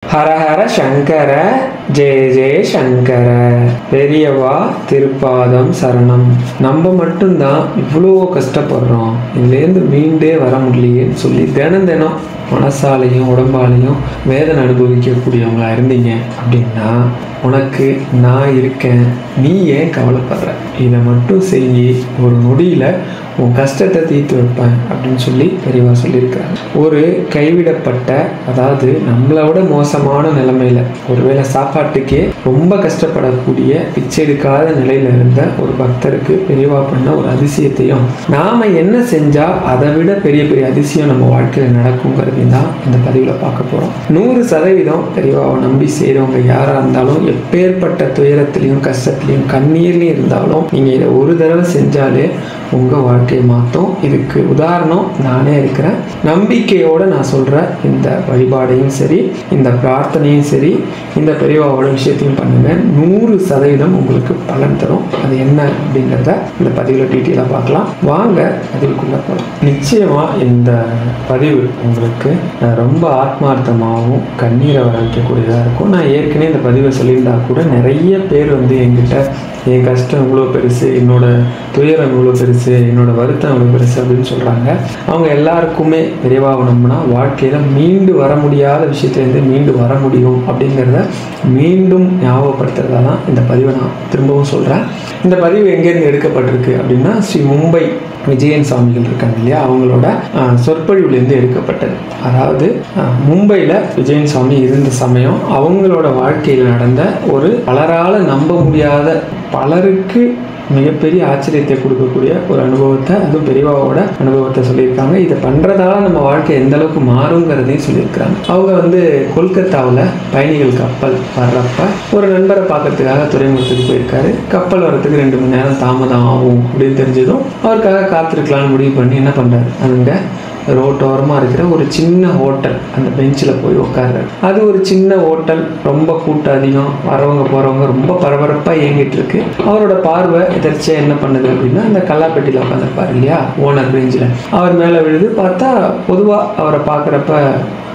ஹரஹர சங்கர ஜெய ஜெய சங்கர பெரியவா திருப்பாதம் சரணம். நம்ம மட்டும்தான் இவ்வளோ கஷ்டப்படுறோம், இதுலேருந்து மீண்டே வர முடியலையேன்னு சொல்லி தினம் தினம் மனசாலையும் உடம்பாலையும் வேதனை அனுபவிக்கக்கூடியவங்களா இருந்தீங்க அப்படின்னா உனக்கு நான் இருக்கேன், நீ ஏன் கவலைப்படுற, இதை மட்டும் செஞ்சு ஒரு நொடியில் உன் கஷ்டத்தை தீர்த்து வைப்பேன் அப்படின்னு சொல்லி பெரியவா சொல்லியிருக்கிறாங்க. ஒரு கைவிடப்பட்ட, அதாவது நம்மளை விட மோசமான நிலைமையில, ஒருவேளை சாப்பாட்டுக்கே ரொம்ப கஷ்டப்படக்கூடிய பிச்சை எடுக்காத நிலையில இருந்த ஒரு பக்தருக்கு பெரியவா பண்ண ஒரு அதிசயத்தையும், நாம என்ன செஞ்சா அதை விட பெரிய பெரிய அதிசயம் நம்ம வாழ்க்கையில நடக்குங்கிறதையும் தான் இந்த பதிவில் பார்க்க போறோம். 100% பெரியவாவை நம்பி செய்கிறவங்க யாரா இருந்தாலும், எப்பேற்பட்ட துயரத்திலையும் கஷ்டத்திலையும் கண்ணீர்லையும் இருந்தாலும் நீங்க இதை ஒரு தடவை செஞ்சாலே உங்க வாழ்க்கையை மாற்றும். இதுக்கு உதாரணம் நானே இருக்கிறேன். நம்பிக்கையோட நான் சொல்ற இந்த வழிபாடையும் சரி, இந்த பிரார்த்தனையும் சரி, இந்த பெரியவாவோட விஷயத்தையும் பண்ணுங்க, 100% உங்களுக்கு பலன் தரும். அது என்ன அப்படிங்கிறத இந்த பதிவில் டீட்டெயிலாக பார்க்கலாம். வாங்க பதிவுக்குள்ள போகலாம். நிச்சயமா இந்த பதிவு உங்களுக்கு ரொம்ப ஆத்மார்த்தமாகவும் கண்ணீரை வர வைக்கக்கூடியதாக இருக்கும். நான் ஏற்கனவே இந்த பதிவை சொல்லியிருந்தா கூட நிறைய பேர் என்கிட்ட என் கஷ்டம் இவ்வளோ பெருசு, என்னோட துயரம் இவ்வளோ பெருசு, என்னோட வருத்தம் இவ்வளோ பெருசு அப்படின்னு சொல்கிறாங்க. அவங்க எல்லாருக்குமே பெரியவாவை நம்பினா வாழ்க்கையில் மீண்டு வர முடியாத விஷயத்துலேருந்து மீண்டு வர முடியும் அப்படிங்கிறத மீண்டும் ஞாபகப்படுத்துறதா தான் இந்த பதிவை நான் திரும்பவும் சொல்கிறேன். இந்த பதிவு எங்கேருந்து எடுக்கப்பட்டிருக்கு அப்படின்னா, ஸ்ரீ மும்பை விஜயன் சுவாமிகள் இருக்காங்க இல்லையா, அவங்களோட சொற்பொழிவுலேருந்து எடுக்கப்பட்டது. அதாவது மும்பையில் விஜயன் சுவாமி இருந்த சமயம் அவங்களோட வாழ்க்கையில் நடந்த ஒரு பலரால் நம்ப முடியாத, பலருக்கு மிகப்பெரிய ஆச்சரியத்தை கொடுக்கக்கூடிய ஒரு அனுபவத்தை, அதுவும் பெரியவாவோட அனுபவத்தை சொல்லியிருக்காங்க. இதை பண்ணுறதால நம்ம வாழ்க்கை எந்த அளவுக்கு மாறுங்கிறதையும் சொல்லியிருக்கிறாங்க. அவங்க கொல்கத்தாவில் பயணிகள் கப்பல் வர்றப்ப ஒரு நண்பரை பார்க்கறதுக்காக துறைமுகத்துக்கு போயிருக்காரு. கப்பல் வர்றதுக்கு 2 மணி நேரம் தாமதம் ஆகும் அப்படின்னு தெரிஞ்சதும் அவருக்காக காத்திருக்கலான்னு முடிவு பண்ணி என்ன பண்ணுறாரு, அங்கே ரோட்டோரமாக இருக்கிற ஒரு சின்ன ஹோட்டல், அந்த பெஞ்சில் போய் உட்கார்றாரு. அது ஒரு சின்ன ஹோட்டல், ரொம்ப கூட்டம் அதிகம், வரவங்க போகிறவங்க ரொம்ப பரபரப்பாக இயங்கிட்டு இருக்கு. அவரோட பார்வை எதர்ச்சியாக என்ன பண்ணுது அப்படின்னா, அந்த கல்லாப்பெட்டியில் உட்காந்துருப்பார் இல்லையா ஓனர் பெஞ்சில், அவர் மேலே விழுது. பார்த்தா பொதுவாக அவரை பார்க்குறப்ப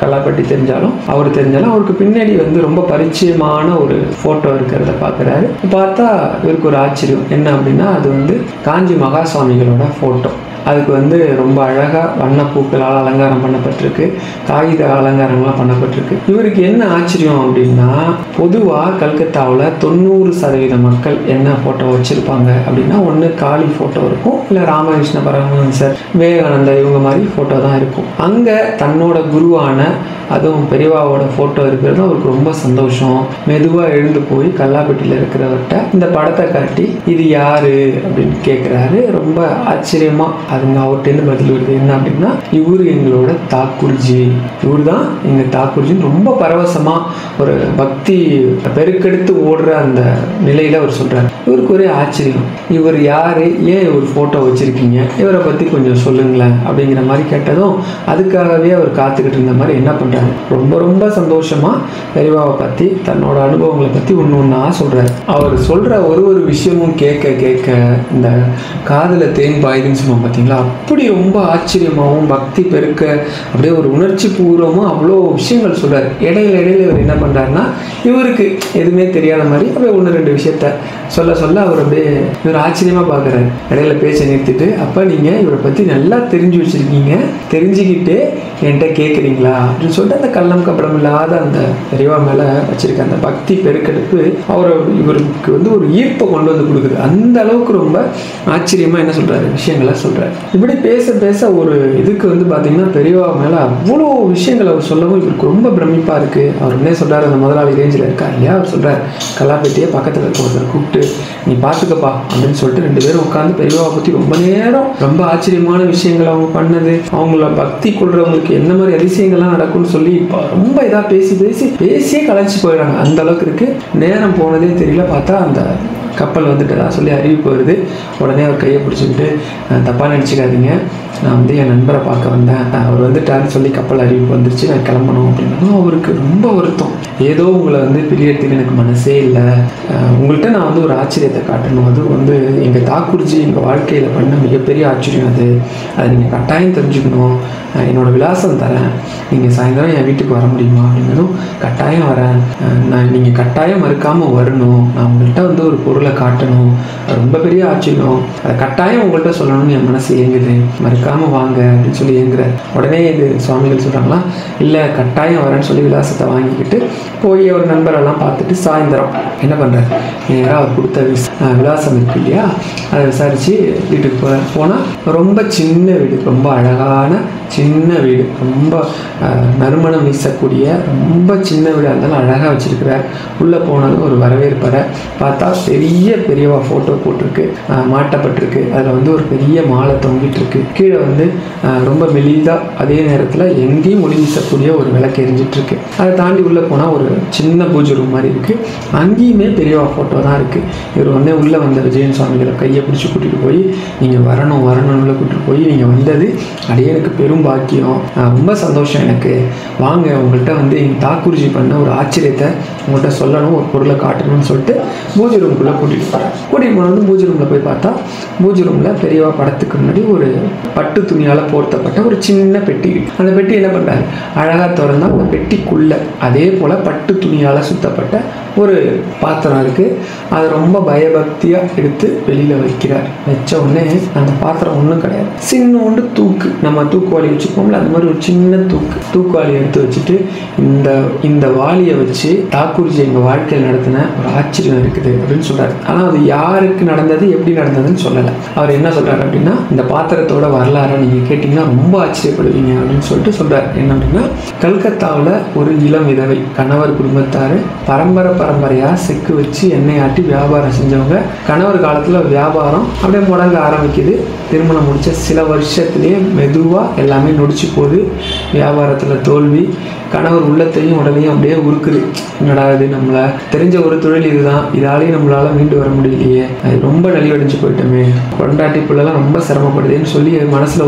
கல்லாப்பட்டி தெரிஞ்சாலும் அவருக்கு பின்னாடி ரொம்ப பரிச்சயமான ஒரு ஃபோட்டோ இருக்கிறத பார்க்குறாரு. பார்த்தா இவருக்கு ஒரு ஆச்சரியம் என்ன அப்படின்னா, அது காஞ்சி மகா சுவாமிகளோட ஃபோட்டோ. அதுக்கு ரொம்ப அழகாக வண்ணப்பூக்களால் அலங்காரம் பண்ணப்பட்டிருக்கு, காகித அலங்காரங்கள்லாம் பண்ணப்பட்டிருக்கு. இவருக்கு என்ன ஆச்சரியம் அப்படின்னா, பொதுவாக கல்கத்தாவில் 90% மக்கள் என்ன ஃபோட்டோ வச்சுருப்பாங்க அப்படின்னா, ஒன்று காளி ஃபோட்டோ இருக்கும், இல்லை ராமகிருஷ்ண பரமஹம்சர், விவேகானந்தர், இவங்க மாதிரி ஃபோட்டோ தான் இருக்கும். அங்கே தன்னோட குருவான, அதுவும் பெரியவாவோட ஃபோட்டோ இருக்கிறது அவருக்கு ரொம்ப சந்தோஷம். மெதுவாக எழுந்து போய் கல்லாப்பட்டியில் இருக்கிறவர்கிட்ட இந்த படத்தை காட்டி இது யாரு அப்படின்னு கேட்குறாரு. ரொம்ப ஆச்சரியமாக அதுங்க அவர்கிட்டேருந்து பதில் வருது. என்ன அப்படின்னா, இவர் எங்களோட தாக்கூர்ஜி, இவர் தான் எங்கள் தாக்கூர்ஜின்னு ரொம்ப பரவசமாக ஒரு பக்தி பெருக்கெடுத்து ஓடுற அந்த நிலையில் அவர் சொல்கிறார். இவருக்கு ஒரே ஆச்சரியம், இவர் யார், ஏன் இவர் ஃபோட்டோ வச்சுருக்கீங்க, இவரை பற்றி கொஞ்சம் சொல்லுங்களேன் அப்படிங்கிற மாதிரி கேட்டதும் அதுக்காகவே அவர் காத்துக்கிட்டு இருந்த மாதிரி என்ன பண்ணுறாரு, ரொம்ப ரொம்ப சந்தோஷமாக பெரியவாவை பற்றி, தன்னோட அனுபவங்களை பற்றி ஒன்று சொல்கிறார். அவர் சொல்கிற ஒரு விஷயமும் கேட்க கேட்க இந்த காதில் தேன் பாயுதுன்னு சொல்லுவோம் பார்த்தீங்களா, அப்படி ரொம்ப ஆச்சரியமாகவும் பக்தி பெருக்க அப்படியே ஒரு உணர்ச்சி பூர்வமாக அவ்வளோ விஷயங்கள் சொல்கிறார். இடையில இவர் என்ன பண்ணுறாருன்னா, இவருக்கு எதுவுமே தெரியாத மாதிரி அப்படியே 1-2 விஷயத்த சொல்ல அவர் அப்படியே இவர் ஆச்சரியமாக பார்க்குறாரு. இடையில பேச்சை நிறுத்திட்டு, அப்போ நீங்கள் இவரை பற்றி நல்லா தெரிஞ்சு வச்சுருக்கீங்க, தெரிஞ்சுக்கிட்டு என்கிட்ட கேட்குறீங்களா அப்படின்னு சொல்லிட்டு அந்த கள்ளம் கப்படம் இல்லாத அந்த பெரியவா மேலே வச்சிருக்க அந்த பக்தி பெருக்கெடுப்பு இவருக்கு ஒரு ஈர்ப்பை கொண்டு கொடுக்குது. அந்த அளவுக்கு ரொம்ப ஆச்சரியமாக என்ன சொல்கிறாரு, விஷயங்களை சொல்கிறார். இப்படி பேச பேச ஒரு இதுக்கு பார்த்தீங்கன்னா பெரியவா மேலே அவ்வளோ விஷயங்கள் அவர் சொல்லவும் இவருக்கு ரொம்ப பிரமிப்பாக இருக்குது. அவர் என்ன சொல்கிறார், அந்த முதலாளி ரேஞ்சில் இருக்கா இல்லையா, அவர் சொல்கிறார், கல்லாப்பேட்டியை பக்கத்தில் இருக்க ஒருத்தர் கூப்பிட்டு நீ பார்த்துக்கப்பா அப்படின்னு சொல்லிட்டு 2 பேரும் உட்காந்து பெரியவாவை பற்றி ரொம்ப நேரம் ரொம்ப ஆச்சரியமான விஷயங்கள் அவங்க பண்ணது, அவங்கள பக்தி கொள்றவங்களுக்கு என்ன மாதிரி அதிசயங்கள்லாம் நடக்கும்னு சொல்லி ரொம்ப இதாக பேசியே கலைச்சி போயிடுறாங்க. அந்த அளவுக்கு இருக்கு. நேரம் போனதே தெரியல. பார்த்தா அந்த கப்பல் வந்துட்டதா சொல்லி அறிவிப்பு வருது. உடனே அவர் கையை பிடிச்சிக்கிட்டு, தப்பாக நினச்சிக்காதீங்க, நான் என் நண்பரை பார்க்க வந்தேன், அவர் வந்துட்டாருன்னு சொல்லி கப்பல் அறிவிப்பு வந்துருச்சு, நான் கிளம்பணும் அப்படின்னா அவருக்கு ரொம்ப வருத்தம். ஏதோ உங்களை பிரியறதுக்கு எனக்கு மனசே இல்லை, உங்கள்கிட்ட நான் ஒரு ஆச்சரியத்தை காட்டணும், அது எங்கள் தாக்கூர்ஜி எங்கள் வாழ்க்கையில் பண்ண மிகப்பெரிய ஆச்சரியம், அதை நீங்கள் கட்டாயம் தெரிஞ்சுக்கணும் என்னோட விலாசம் தரேன், நீங்கள் சாயந்தரம் என் வீட்டுக்கு வர முடியுமா அப்படின்னதும் கட்டாயம் வரேன், நீங்கள் கட்டாயம் மறுக்காமல் வரணும், நான் உங்கள்கிட்ட வந்து ஒரு பொருளை காட்டணும், அது ரொம்ப பெரிய ஆச்சரியம், அதை கட்டாயம் உங்கள்கிட்ட சொல்லணும்னு என் மனசு ஏங்குது, மறுக்காமல் வாங்க அப்படின்னு சொல்லி ஏங்குறார். உடனே இது சுவாமிகள் சொல்கிறாங்களா, இல்லை கட்டாயம் வரேன்னு சொல்லி விலாசத்தை வாங்கிக்கிட்டு போய் ஒரு நண்பரெல்லாம் பார்த்துட்டு சாயந்தரம் என்ன பண்ணுறாரு, நேராக அவர் கொடுத்த விலாசம் இருக்கு இல்லையா, அதை விசாரித்து வீட்டுக்கு போனால் ரொம்ப சின்ன வீடு, ரொம்ப அழகான சின்ன வீடு, ரொம்ப நறுமணம் வீசக்கூடிய ரொம்ப சின்ன வீடாக இருந்தாலும் அழகாக வச்சுருக்கிறார். உள்ளே போனது ஒரு வரவேற்பறை பார்த்தா பெரியவா ஃபோட்டோ போட்டிருக்கு, மாட்டப்பட்டிருக்கு, அதில் வந்து ஒரு பெரிய மாலை தொங்கிட்டு இருக்கு, கீழே வந்து ரொம்ப மெலிதாக அதே நேரத்தில் எங்கேயும் ஒளி வீசக்கூடிய ஒரு விளக்கு எரிஞ்சிட்ருக்கு. அதை தாண்டி உள்ளே போனால் ஒரு சின்ன பூஜை ரூம் மாதிரி இருக்குது, அங்கேயுமே பெரியவா ஃபோட்டோ தான் இருக்குது. இவர் வந்து உள்ளே வந்த விஜயன் சுவாமிகளை கையை பிடிச்சி கூட்டிகிட்டு போய் நீங்கள் வரணும்னு உள்ள கூட்டிகிட்டு போய் நீங்கள் வந்தது அப்படியே எனக்கு பெரும் பாக்கியம், ரொம்ப சந்தோஷம் எனக்கு, வாங்க உங்கள்கிட்ட வந்து எங்கள் தாக்குறுதி பண்ண ஒரு ஆச்சரியத்தை உங்கள்கிட்ட சொல்லணும், ஒரு பொருளை காட்டணும்னு சொல்லிட்டு பூஜை ரூமுக்குள்ளே கூட்டிகிட்டு போகிறேன். கூட்டிகிட்டு போனது பூஜை ரூமில் போய் பார்த்தா பூஜை ரூமில் பெரியவா படத்துக்கு முன்னாடி ஒரு பட்டு துணியால் போர்த்தப்பட்ட ஒரு சின்ன பெட்டி. அந்த பெட்டி என்ன பண்ணுறாரு, அழகாக திறந்தா அந்த பெட்டிக்குள்ளே அதே போல் பட்டு துணியால் சுத்தப்பட்ட ஒரு பாத்திரம் இருக்குது. அதை ரொம்ப பயபக்தியாக எடுத்து வெளியில் வைக்கிறார். வச்ச உடனே அந்த பாத்திரம் ஒன்றும் கிடையாது, சின்னோண்டு தூக்கு, நம்ம தூக்குவாளி வச்சுருப்போம்ல அந்த மாதிரி ஒரு சின்ன தூக்குவாளி எடுத்து வச்சுட்டு இந்த வாளியை வச்சு தாக்கூர்ஜி எங்கள் வாழ்க்கையில் நடத்தின ஒரு ஆச்சரியம் இருக்குது அப்படின்னு சொல்கிறார். ஆனால் அது யாருக்கு நடந்தது எப்படி நடந்ததுன்னு சொல்லலை. அவர் என்ன சொல்கிறார் அப்படின்னா, இந்த பாத்திரத்தோட வரலாறை நீங்கள் கேட்டிங்கன்னா ரொம்ப ஆச்சரியப்படுவீங்க அப்படின்னு சொல்லிட்டு சொல்கிறார். என்ன அப்படின்னா, கல்கத்தாவில் ஒரு இளம் விதவை, கணவர் குடும்பத்தார் பரம்பரையாக செக்கு வச்சு எண்ணெய் ஆட்டி வியாபாரம் செஞ்சவங்க. கணவர் காலத்தில் வியாபாரம் அப்படியே முடங்க ஆரம்பிக்குது. திருமணம் முடித்த சில வருஷத்துலேயே மெதுவாக எல்லாமே நொடிச்சு போகுது. வியாபாரத்தில் தோல்வி, கணவர் உள்ளத்தையும் உடலையும் அப்படியே உருக்குது. என்னடா இது, நம்மளை தெரிஞ்ச ஒரு தொழில் இதுதான், இதாலேயும் நம்மளால் மீண்டு வர முடியலையே, அது ரொம்ப நலிவடைஞ்சு போயிட்டோமே, கொண்டாட்டி பிள்ளைலாம் ரொம்ப சிரமப்படுதுன்னு சொல்லி மனசில்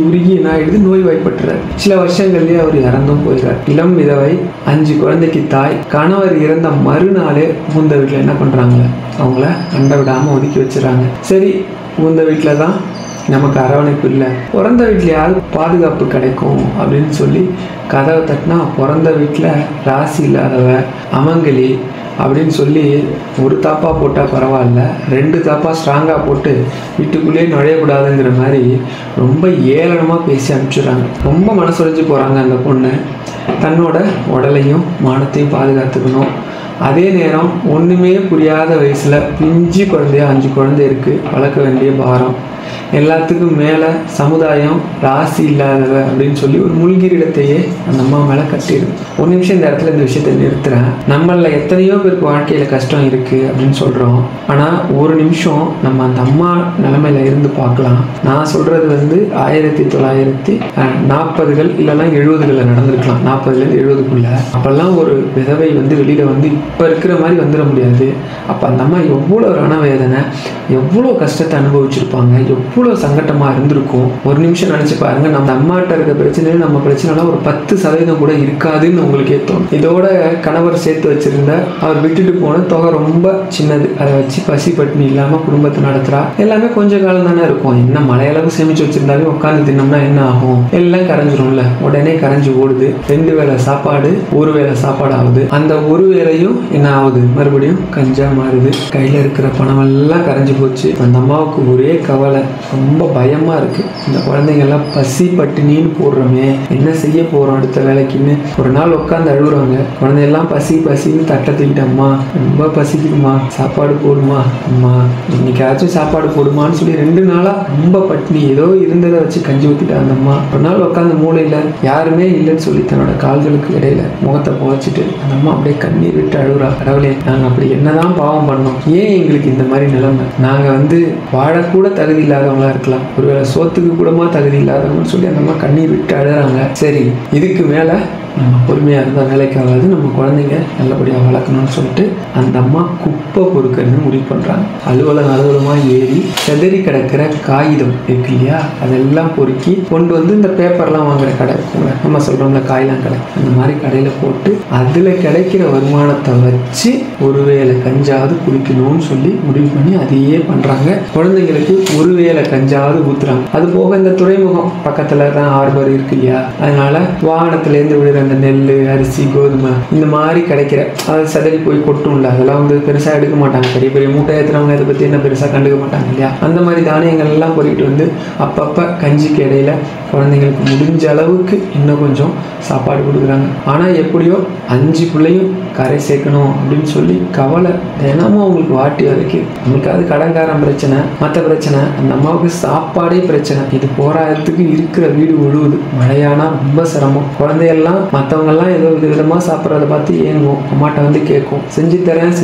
உருகி என்ன ஆகிடுது, நோய் வாய்ப்பட்டுறாரு. சில வருஷங்கள்லேயே அவர் இறந்தும் போயிடுறார். இளம் விதவை, 5 குழந்தைக்கு தாய். கணவர் இறந்த மறுநாளே புகுந்த வீட்டில் என்ன பண்ணுறாங்களே, அவங்கள அண்டை விடாமல் ஒதுக்கி வச்சுறாங்க. சரி, புகுந்த வீட்டில் தான் நமக்கு அரவணைப்பு இல்லை, பிறந்த வீட்டில் யாருக்கு பாதுகாப்பு கிடைக்கும் அப்படின்னு சொல்லி கதவை தட்டினா, பிறந்த வீட்டில் ராசி இல்லாதவ, அமங்கலி அப்படின்னு சொல்லி ஒரு தாப்பா போட்டால் பரவாயில்ல, 2 தாப்பா ஸ்ட்ராங்காக போட்டு வீட்டுக்குள்ளேயே நுழையக்கூடாதுங்கிற மாதிரி ரொம்ப ஏளனமாக பேசி அனுப்பிச்சிடுறாங்க. ரொம்ப மனசுடைஞ்சு போகிறாங்க அந்த பொண்ணு. தன்னோட உடலையும் மானத்தையும் பாதுகாத்துக்கணும். அதே நேரம் ஒன்றுமே புரியாத வயசில் பிஞ்சு குழந்தையா 5 குழந்தை இருக்குது, வளர்க்க வேண்டிய பாரம். எல்லாத்துக்கும் மேலே சமுதாயம் ராசி இல்லாதவ அப்படின்னு சொல்லி ஒரு முள்கிரிடத்தையே அந்த அம்மா மேலே கட்டிடுது. ஒரு நிமிஷம் இந்த இடத்துல இந்த விஷயத்தை நிறுத்துறேன். நம்மள எத்தனையோ பேருக்கு வாழ்க்கையில் கஷ்டம் இருக்குது அப்படின்னு சொல்கிறோம். ஆனால் ஒரு நிமிஷம் நம்ம அந்த அம்மா நிலைமையில இருந்து பார்க்கலாம். நான் சொல்கிறது வந்து 1940கள் இல்லைன்னா 70களில் நடந்திருக்கலாம், 40லேருந்து 70க்குள்ள. அப்போல்லாம் ஒரு விதவை வந்து வெளியில் வந்து இப்போ இருக்கிற மாதிரி வந்துட முடியாது. அப்போ அந்த அம்மா எவ்வளோ ரணவேதனை, எவ்வளோ கஷ்டத்தை அனுபவிச்சிருப்பாங்க, எவ்வளோ சங்கட்டமாக இருந்திருக்கும். ஒரு நிமிஷம் நினச்சி பாருங்கள், நம்ம அம்மாட்ட இருக்க பிரச்சனையும் நம்ம பிரச்சனைலாம் ஒரு 10% கூட இருக்காதுன்னு உங்களுக்கே தோணும். இதோட கணவர் சேர்த்து வச்சிருந்த அவர் விட்டுட்டு போன தொகை ரொம்ப சின்னது, அதை வச்சு பசி பட்டினி இல்லாமல் குடும்பத்தை நடத்துகிறா. எல்லாமே கொஞ்சம் காலம் தானே இருக்கும். என்ன மழையளவு சேமித்து வச்சிருந்தாலே உட்காந்து தின்னோம்னா என்ன ஆகும், எல்லாம் கரைஞ்சிரும்ல. உடனே கரைஞ்சி ஓடுது. 2 வேளை சாப்பாடு 1 வேளை சாப்பாடு ஆகுது. அந்த 1 வேளையும் என்ன ஆகுது, மறுபடியும் கஞ்சா மாறுது. கையில் இருக்கிற பணம் எல்லாம் கரைஞ்சி போச்சு. அந்த அம்மாவுக்கு ஒரே கவலை, ரொம்ப பயமா இருக்கு. இந்த குழந்தைங்கெல்லாம் பசி பட்டினின்னு போடுறோமே, என்ன செய்ய போறோம் அடுத்த வேலைக்குன்னு ஒரு நாள் உட்காந்து அழுகுறாங்க. குழந்தையெல்லாம் பசின்னு தட்டை தூக்கிட்டு, அம்மா ரொம்ப பசிக்குதுமா, சாப்பாடு போடுமா, அம்மா இன்னைக்காச்சும் சாப்பாடு போடுமான்னு சொல்லி 2 நாளா ரொம்ப பட்டினி, ஏதோ இருந்ததை வச்சு கஞ்சி ஊத்திட்டு அந்த அம்மா ஒரு நாள் உட்காந்து மூளையில யாருமே இல்லைன்னு சொல்லி தன்னோட கால்களுக்கு இடையில முகத்தை புதைச்சிட்டு அந்த அம்மா அப்படியே கண்ணீர் விட்டு அழுகுறா. கடவுளே, நாங்க அப்படி என்னதான் பாவம் பண்ணோம், ஏன் எங்களுக்கு இந்த மாதிரி நிலைமை, நாங்க வந்து வாழக்கூட தகுதி இல்லாதவங்களா இருக்கலாம், ஒருவேளை சோத்துக்கு கூடமா தகுதி இல்லாதவங்கன்னு சொல்லி அந்த அம்மா கண்ணீர் விட்டு அழுறாங்க. சரி, இதுக்கு மேல நம்ம பொறுமையாக இருந்தால் வேலைக்கு ஆகாது, நம்ம குழந்தைங்க நல்லபடியாக வளர்க்கணும்னு சொல்லிட்டு அந்த அம்மா குப்பை பொறுக்கன்னு முடிவு பண்ணுறாங்க. அலுவலகமாக ஏறி செதறி கிடக்கிற காகிதம் இருக்கு இல்லையா, அதெல்லாம் பொறுக்கி கொண்டு வந்து இந்த பேப்பர்லாம் வாங்குற கடை இருக்குங்க, நம்ம சொல்கிறோம்ல காயெல்லாம் கடை, அந்த மாதிரி கடையில் போட்டு அதில் கிடைக்கிற வருமானத்தை வச்சு ஒருவேளை கஞ்சாவது குடிக்கணும்னு சொல்லி முடிவு பண்ணி அதையே பண்ணுறாங்க. குழந்தைங்களுக்கு ஒருவேளை கஞ்சாவது ஊற்றுறாங்க. அது போக இந்த துறைமுகம் பக்கத்தில் தான் ஹார்பர் இருக்கு இல்லையா, அதனால வாகனத்துலேருந்து விழுற அந்த நெல், அரிசி, கோதுமை இந்த மாதிரி கிடைக்கிற அது சதறி போய் கொட்டும்ல, அதெல்லாம் வந்து பெருசாக எடுக்க மாட்டாங்க. பெரிய பெரிய மூட்டை ஏற்றுறவங்க இதை பற்றி என்ன பெருசாக கண்டுக்க மாட்டாங்க இல்லையா. அந்த மாதிரி தானியங்கள் எல்லாம் பொறிக்கிட்டு வந்து அப்பப்போ கஞ்சிக்கு இடையில குழந்தைங்களுக்கு முடிஞ்ச அளவுக்கு இன்னும் கொஞ்சம் சாப்பாடு கொடுக்குறாங்க. ஆனால் எப்படியோ 5 பிள்ளையும் கரை சேர்க்கணும் அப்படின்னு சொல்லி கவலை தினமும் அவங்களுக்கு வாட்டி வரைக்கும். நமக்காவது கடன்காரன் பிரச்சனை, மற்ற பிரச்சனை, அந்த அம்மாவுக்கு சாப்பாடே பிரச்சனை. இது போராயத்துக்கு இருக்கிற வீடு உழுவுது. மழையானா ரொம்ப சிரமம். குழந்தையெல்லாம் மற்றவங்கெல்லாம் ஏதோ விதவிதமாக சாப்பிட்றத பார்த்து ஏங்குவோம், அம்மாட்ட வந்து கேட்கும், செஞ்சு தரேன்னு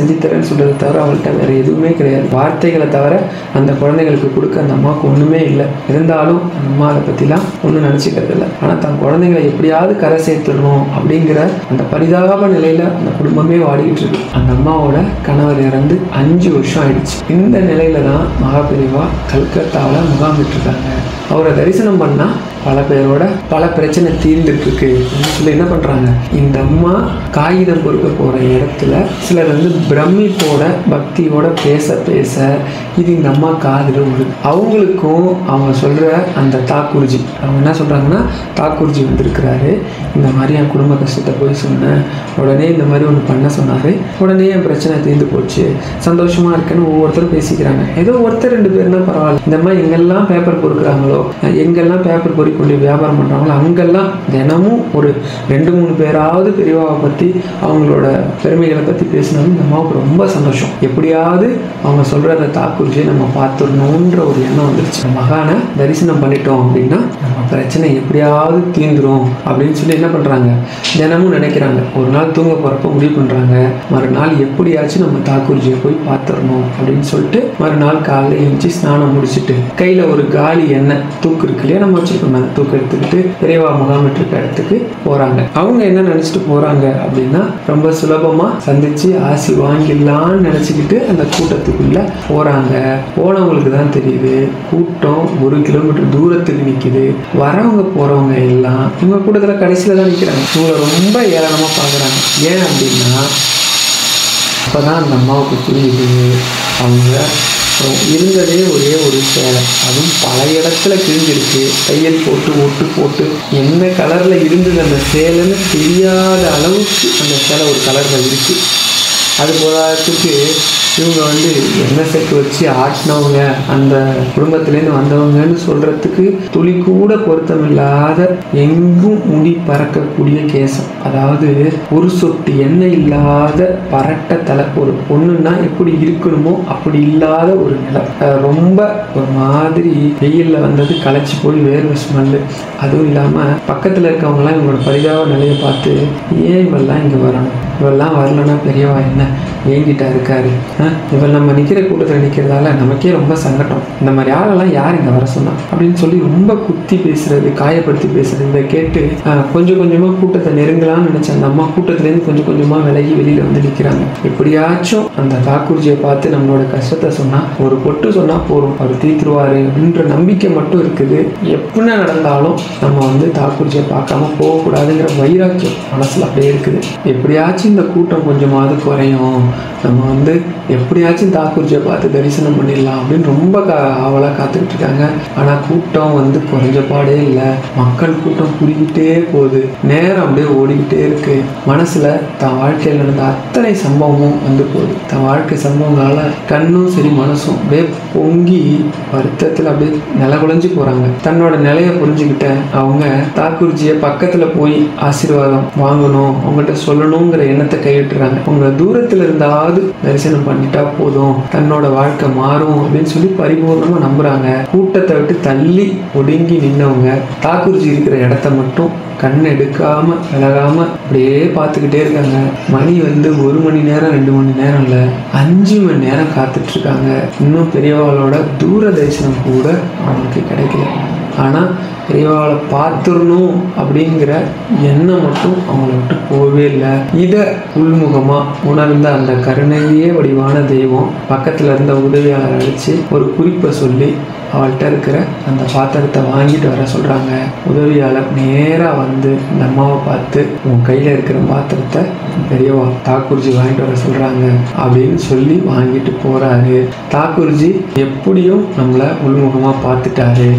சொல்றதை தவிர அவள்கிட்ட வேற எதுவுமே கிடையாது. வார்த்தைகளை தவிர அந்த குழந்தைங்களுக்கு கொடுக்க அந்த அம்மாவுக்கு ஒன்றுமே இல்லை. இருந்தாலும் அந்த அம்மா அதை பற்றிலாம் ஒன்றும் நினச்சிக்கிறது இல்லை. ஆனால் தன் குழந்தைங்களை எப்படியாவது கரை சேர்த்துடணும் அப்படிங்கிற அந்த பரிதாப நிலையில் அந்த குடும்பமே வாடிக்கிட்டு இருக்கு. அந்த அம்மாவோட கணவர் இறந்து 5 வருஷம் ஆயிடுச்சு. இந்த நிலையில தான் மகாபெரிவா கல்கத்தாவில் முகாமிட்டு இருக்காங்க. அவரை தரிசனம் பண்ணா பல பேரோட பல பிரச்சனை தீர்ந்துட்டு இருக்கு சொல்லி என்ன பண்றாங்க, இந்த அம்மா காகிதம் பொறுக்க போற இடத்துல சிலர் வந்து பிரமிப்போட பக்தியோட பேச பேச இது இந்த அம்மா காதுல விழுது. அவங்களுக்கும் அவங்க சொல்ற அந்த தாக்கூர்ஜி, அவங்க என்ன சொல்றாங்கன்னா, தாக்கூர்ஜி வந்திருக்கிறாரு, இந்த மாதிரி என் குடும்ப கஷ்டத்தை போய் சொன்னேன், உடனே இந்த மாதிரி ஒன்று பண்ண சொன்னாரு, உடனே என் பிரச்சனை தீர்ந்து போச்சு, சந்தோஷமா இருக்குன்னு ஒவ்வொருத்தரும் பேசிக்கிறாங்க. ஏதோ ஒருத்தர் 2 பேர்னா பரவாயில்ல. இந்த மாதிரி எங்கெல்லாம் பேப்பர் பொறுக்கிறாங்களோ, எங்கெல்லாம் பேப்பர் பொறி கொண்டு வியாபாரம் பண்றாங்களோ அங்கெல்லாம் தினமும் ஒரு 2-3 பேராவது பெரியவாவை பத்தி அவங்களோட பெருமைகளை பத்தி பேசினாலும் இந்த அம்மாவுக்கு ரொம்ப சந்தோஷம். எப்படியாவது அவங்க சொல்ற அந்த தாக்கூர்ஜியை நம்ம பார்த்துடணுன்ற ஒரு எண்ணம் வந்துருச்சு. மகானை தரிசனம் பண்ணிட்டோம் அப்படின்னா நம்ம பிரச்சனை எப்படியாவது தீந்துரும் அப்படின்னு சொல்லி என்ன பண்றாங்க, தினமும் நினைக்கிறாங்க. ஒரு நாள் தூங்க போறப்ப முடிவு பண்றாங்க, மறுநாள் எப்படியாச்சும் நம்ம தாக்கூர்ஜியை போய் பார்த்துடணும் அப்படின்னு சொல்லிட்டு மறுநாள் காலையில் எழுந்துச்சு ஸ்நானம் முடிச்சுட்டு கையில ஒரு காலி எண்ணெய் தூக்கு இருக்கு இல்லையா, நம்ம வச்சிருக்கோம், அந்த தூக்கு எடுத்துக்கிட்டு பெரியவா முகாமிட்டு இருக்க இடத்துக்கு போறாங்க. அவங்க என்ன நினைச்சிட்டு போறாங்க அப்படின்னா, ரொம்ப சுலபமா சந்திச்சு ஆசி வாங்கிடலான்னு நினைச்சுக்கிட்டு அந்த கூட்டத்துக்குள்ள போறாங்க. போனவங்களுக்கு தான் தெரியுது கூட்டம் 1 கிலோமீட்டர் தூரத்துக்கு நிக்குது. வரவங்க போறவங்க எல்லாம் இவங்க கூட்டத்துல கடைசியில தான் நிக்கிறாங்க. இவங்களை ரொம்ப ஏளனமா பாக்குறாங்க. ஏன் அப்படின்னா அப்பதான் அந்த அம்மாவுக்கு புரியுது, அவங்க இருந்ததே ஒரே ஒரு சேலை, அதுவும் பல இடத்துல கிழிஞ்சிருக்கு, தையல் போட்டு ஒட்டு போட்டு என்ன கலர்ல இருந்தது அந்த சேலைன்னு தெரியாத அளவுக்கு அந்த சேலை ஒரு கலர்ல இருக்கு. அது போதாததுக்கு இவங்க வந்து எண்ணெய் செக்கு வச்சு ஆட்டினவங்க, அந்த குடும்பத்திலேருந்து வந்தவங்கன்னு சொல்றதுக்கு துளி கூட பொருத்தமில்லாத எங்கும் முடி பறக்கக்கூடிய கேசம், அதாவது ஒரு சொட்டு எண்ணெய் இல்லாத பரட்ட தலை. ஒரு பொண்ணுன்னா எப்படி இருக்கணுமோ அப்படி இல்லாத ஒரு நிலை. ரொம்ப ஒரு மாதிரி வெயில்ல வந்தது களைச்சி போய் வேர்வை ஸ்மெல்லு. அதுவும் இல்லாம பக்கத்துல இருக்கவங்கலாம் இவங்களோட பரிதாப நிலையை பார்த்து, ஏன் இவெல்லாம் இங்க வரணும், இவெல்லாம் வரலன்னா பெரியவா என்ன ஏங்கிட்டா இருக்காரு, இவள் நம்ம நிற்கிற கூட்டத்தில் நிற்கிறதால நமக்கே ரொம்ப சங்கடம், இந்த மாதிரி யாரெல்லாம் யார் இங்கே வர சொன்னா அப்படின்னு சொல்லி ரொம்ப குத்தி பேசுறது, காயப்படுத்தி பேசுறது. இதை கேட்டு கொஞ்சம் கொஞ்சமாக கூட்டத்தை நெருங்கலாம்னு நினைச்ச அந்த அம்மா கூட்டத்திலேருந்து கொஞ்சம் கொஞ்சமாக விலகி வெளியில் வந்து நிற்கிறாங்க. எப்படியாச்சும் அந்த தாக்கூர்ஜியை பார்த்து நம்மளோட கஷ்டத்தை சொன்னால், ஒரு பொட்டு சொன்னால் போதும், அவர் தீர்த்துருவாரு அப்படின்ற நம்பிக்கை மட்டும் இருக்குது. எப்படி நடந்தாலும் நம்ம வந்து தாக்கூர்ஜியை பார்க்காம போகக்கூடாதுங்கிற வைராக்கியம் மனசில் அப்படியே இருக்குது. எப்படியாச்சும் இந்த கூட்டம் கொஞ்சமாவது குறையும், நம்ம வந்து எப்படியாச்சும் தாக்கூர்ஜியை பார்த்து தரிசனம் பண்ணிடலாம் அப்படின்னு ரொம்ப ஆவலாக காத்துக்கிட்டு இருக்காங்க. ஆனால் கூட்டம் வந்து குறைஞ்ச பாடே இல்லை. மக்கள் கூட்டம் குறுகிட்டே போகுது, நேரம் அப்படியே ஓடிக்கிட்டே இருக்கு. மனசுல தன் வாழ்க்கையில் நடந்த அத்தனை சம்பவமும் வந்து போகுது. தன் வாழ்க்கை சம்பவங்களால கண்ணும் சரி மனசும் அப்படியே பொங்கி வருத்தத்தில் அப்படியே நிலகுலைஞ்சு போறாங்க. தன்னோட நிலையை புரிஞ்சுக்கிட்ட அவங்க தாக்கூர்ஜியை பக்கத்துல போய் ஆசீர்வாதம் வாங்கணும், அவங்கள்ட்ட சொல்லணுங்கிற எண்ணத்தை கைவிட்டுறாங்க. அவங்க தூரத்துல இருந்தாவது தரிசனம் பண்ணிட்டா போதும், தன்னோட வாழ்க்கை மாறும் அப்படின்னு சொல்லி பரிபூர்ணமா நம்புறாங்க. கூட்டத்தை விட்டு தள்ளி ஒடுங்கி நின்னவங்க தாக்கூர்ஜி இருக்கிற இடத்த மட்டும் கண் எடுக்காம விலகாம அப்படியே பார்த்துக்கிட்டே இருக்காங்க. மணி வந்து 1 மணி நேரம் 2 மணி நேரம் இல்லை, 5 மணி நேரம் காத்துட்டு இருக்காங்க. இன்னும் பெரியவாளோட தூர தரிசனம் கூட அவங்களுக்கு கிடைக்கல. ஆனால் பெரியவாளை பார்த்துடணும் அப்படிங்கிற எண்ணம் மட்டும் அவங்கள விட்டு போகவே இல்லை. இதை உள்முகமாக உணர்ந்த அந்த கருணையே வடிவான தெய்வம் பக்கத்தில் இருந்த உதவியாளரை அழைச்சி ஒரு குறிப்பை சொல்லி அவள்கிட்ட இருக்கிற அந்த பாத்திரத்தை வாங்கிட்டு வர சொல்கிறாங்க. உதவியாளர் நேராக வந்து இந்த அம்மாவை பார்த்து, உன் கையில் இருக்கிற பாத்திரத்தை பெரியவா தாக்கூர்ஜி வாங்கிட்டு வர சொல்கிறாங்க அப்படின்னு சொல்லி வாங்கிட்டு போகிறாரு. தாக்கூர்ஜி எப்படியும் நம்மளை உள்முகமாக பார்த்துட்டாரு.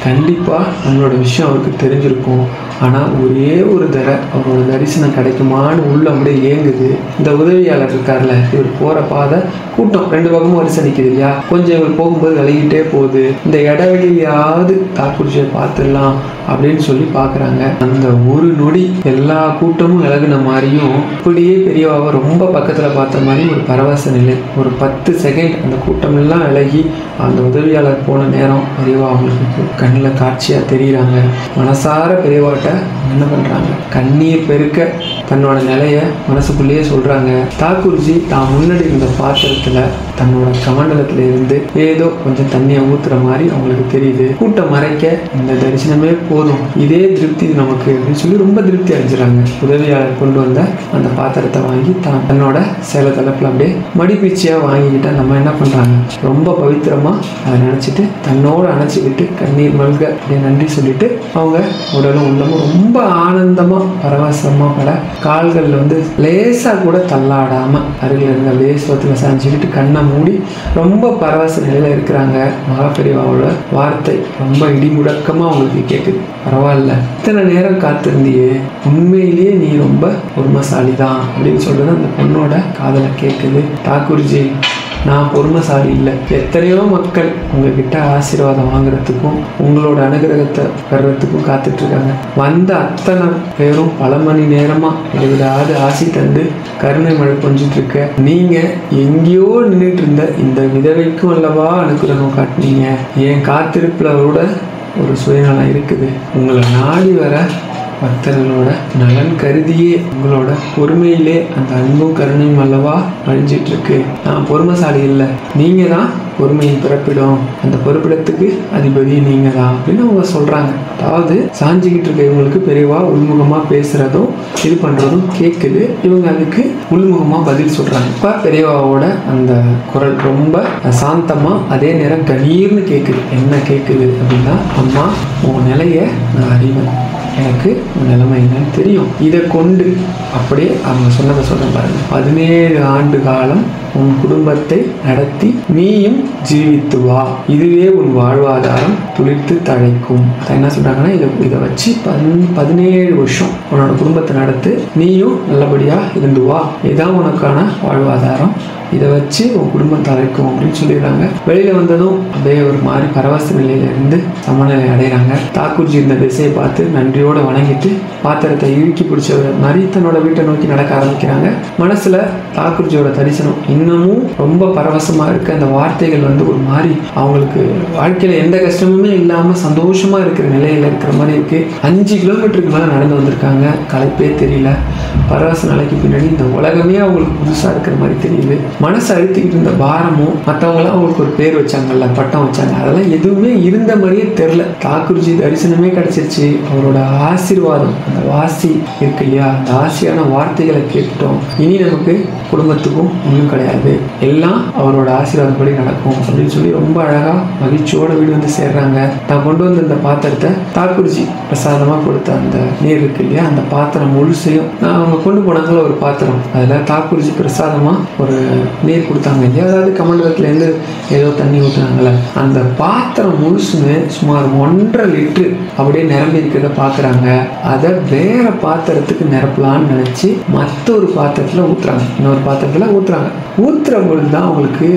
கண்டிப்பாக நம்மளோட விஷயம் அவருக்கு தெரிஞ்சிருக்கும். ஆனால் ஒரே ஒரு தடவை அவரோட தரிசனம் கிடைக்குமான்னு உள்ள அப்படியே ஏங்குது. இந்த உதவியாளர் இருக்கார்ல, இவர் போகிற பாதை கூட்டம் 2 பக்கமும் வரிசை நிற்குது இல்லையா, கொஞ்சம் இவர் போகும்போது விலகிட்டே போகுது. இந்த இடைவெளியாவது தாக்கூர்ஜியை பார்த்துடலாம் அப்படின்னு சொல்லி பார்க்குறாங்க. அந்த ஒரு நொடி எல்லா கூட்டமும் விலகுன மாதிரியும் இப்படியே பெரியவாவை ரொம்ப பக்கத்தில் பார்த்த மாதிரி ஒரு பரவச நிலை. ஒரு 10 செகண்ட் அந்த கூட்டமெல்லாம் விலகி அந்த உதவியாளர் போன நேரம் பெரியவா அவங்களுக்கு கண்ணில் காட்சியாக தெரியுறாங்க. மனசார பெரியவாட்ட என்ன பண்ணுறாங்க, கண்ணீர் பெருக்க தன்னோட நிலைய மனசுக்குள்ளேயே சொல்கிறாங்க. தாக்கூர்ஜி தான் முன்னாடி இருந்த பாத்திரத்தில் தன்னோட கமண்டலத்தில் இருந்து ஏதோ கொஞ்சம் தண்ணியை ஊற்றுற மாதிரி அவங்களுக்கு தெரியுது. கூட்டம் மறைக்க இந்த தரிசனமே போதும், இதே திருப்தி நமக்கு அப்படின்னு சொல்லி ரொம்ப திருப்தி அடைஞ்சிடறாங்க. உதவியாளர் கொண்டு வந்த அந்த பாத்திரத்தை வாங்கி தன்னோட சேலை தலைப்பில் அப்படியே மடிப்பீச்சியாக வாங்கிக்கிட்ட நம்ம என்ன பண்ணுறாங்க, ரொம்ப பவித்திரமாக அதை நினச்சிட்டு தன்னோடு அணைச்சிக்கிட்டு கண்ணீர் மல்க அப்படியே நன்றி சொல்லிட்டு அவங்க உடலும் உள்ளமும் ரொம்ப ஆனந்தமாக பரவசமாக பட கால்களில் வந்து லேசாக கூட தள்ளாடாமல் அருகில் இருந்த லேசத்தில் சாஞ்சிக்கிட்டு கண்ணை மூடி ரொம்ப பரவச நிலையில் இருக்கிறாங்க. மகாபெரிவாவோட வார்த்தை ரொம்ப இடிமுடக்கமாக அவங்களுக்கு கேட்குது. பரவாயில்ல, இத்தனை நேரம் காத்திருந்தியே, உண்மையிலேயே நீ ரொம்ப பொறுமைசாலி தான் அப்படின்னு சொல்கிறது அந்த பொண்ணோட காதலை கேட்குது. தாக்கூர்ஜி, நான் பொறுமைசாலி இல்லை, எத்தனையோ மக்கள் உங்ககிட்ட ஆசீர்வாதம் வாங்குறதுக்கும் உங்களோட அனுகிரகத்தை பெறத்துக்கும் காத்துட்ருக்காங்க. வந்த அத்தனை பேரும் பல மணி நேரமாக இடைவிடாது ஆசி தந்து கருணை மழை கொஞ்சிட்டு இருக்க நீங்கள் எங்கேயோ நின்றுட்டு இருந்த இந்த விதவைக்கும் அல்லவா அனுகிரகம் காட்டினீங்க. என் காத்திருப்பில் கூட ஒரு சுயநலம் இருக்குது. உங்களை நாடி வர பக்தர்களோட நலன் கருதியே உங்களோட பொறுமையிலே அந்த அன்பும் கருணையும் அல்லவா அழிஞ்சிட்டு இருக்கு. நான் பொறுமைசாலி இல்லை, நீங்க தான் பொறுமையின் பிறப்பிடம், அந்த பொறுப்பிடத்துக்கு அதிபதி நீங்க தான் அப்படின்னு அவங்க சொல்றாங்க. அதாவது சாஞ்சிக்கிட்டு இருக்க இவங்களுக்கு பெரியவா உள்முகமா பேசுறதும் இது பண்றதும் கேட்குது. இவங்க அதுக்கு உள்முகமா பதில் சொல்றாங்க. இப்ப பெரியவாவோட அந்த குரல் ரொம்ப சாந்தமா அதே நேரம் கணீர்னு கேட்குது. என்ன கேட்குது அப்படின்னா, அம்மா உன் நிலைய நான் அறிவேன், எனக்கு நிலைமை என்னன்னு தெரியும். இதை கொண்டு அப்படியே அவங்க சொன்னதை சொல்ல பாருங்க. 17 ஆண்டு காலம் உன் குடும்பத்தை நடத்தி நீயும் ஜீவித்து வா, இதுவே உன் வாழ்வாதாரம் துளிர்த்து தழைக்கும். என்ன சொல்றாங்கன்னா, இதை வச்சு 17 வருஷம் உன்னோட குடும்பத்தை நடத்து, நீயும் நல்லபடியா இருந்து வா, இதான் உனக்கான வாழ்வாதாரம், இதை வச்சு உன் குடும்பம் தழைக்கும் அப்படின்னு சொல்லிடுறாங்க. வெளியில வந்ததும் அப்படியே ஒரு மாதிரி பரவச நிலையில இருந்து சமநிலை அடைகிறாங்க. தாக்கூர்ஜி இந்த திசையை பார்த்து நன்றியோட வணங்கிட்டு பாத்திரத்தை இறுக்கி பிடிச்ச மாதிரி தன்னோட வீட்டை நோக்கி நடக்க ஆரம்பிக்கிறாங்க. மனசுல தாக்கூர்ஜியோட தரிசனம் இன்னமும் ரொம்ப பரவசமா இருக்கு. அந்த வார்த்தைகள் வந்து ஒரு மாதிரி அவங்களுக்கு வாழ்க்கையில எந்த கஷ்டமுமே இல்லாம சந்தோஷமா இருக்கிற நிலையில இருக்கிற மாதிரி இருக்கு. 5 கிலோமீட்டருக்கு மேல நடந்து வந்திருக்காங்க, களைப்பே தெரியல. பரவச நிலைக்கு பின்னாடி இந்த உலகமே அவங்களுக்கு புதுசா இருக்கிற மாதிரி தெரியுது. மனசு அழுத்திக்கிட்டு இருந்த பாரமும் மற்றவங்களாம் அவங்களுக்கு ஒரு பேர் வச்சாங்கல்ல, பட்டம் வச்சாங்க, அதெல்லாம் எதுவுமே இருந்த மாதிரியே தெரியல. தாக்கூர்ஜி தரிசனமே கிடைச்சிருச்சு. அவரோட ஆசீர்வாதம், அந்த வாசி இருக்கு இல்லையா, அந்த ஆசையான வார்த்தைகளை கேட்டுட்டோம். இனி நமக்கு குடும்பத்துக்கும் ஒன்றும் கிடையாது, எல்லாம் அவரோட ஆசீர்வாதப்படி நடக்கும் அப்படின்னு சொல்லி ரொம்ப அழகா மகிழ்ச்சியோட வீடு வந்து சேர்றாங்க. தான் கொண்டு வந்த இந்த பாத்திரத்தை தாக்கூர்ஜி பிரசாதமா கொடுத்த அந்த நீர் இருக்கு இல்லையா, அந்த பாத்திரம் முழுசையும் அவங்க கொண்டு போனாங்கள ஒரு பாத்திரம், அதுல தாக்கூர்ஜி பிரசாதமா ஒரு நீர் கொடுத்தாங்க இல்லையா, அதாவது கமண்டலத்துல இருந்து ஏதோ தண்ணி ஊற்றுனாங்கல்ல, அந்த பாத்திரம் முழுசுமே சுமார் 1.5 லிட்டர் அப்படியே நிரம்பி இருக்கிறத பாக்குறாங்க. அதை வேற பாத்திரத்துக்கு நிரப்பலான்னு நினைச்சு மற்ற ஒரு பாத்திரத்துல ஊத்துறாங்க, இன்னொரு பாத்திரத்துல ஊத்துறாங்க. ஊத்துற பொழுதுதான் அவங்களுக்கு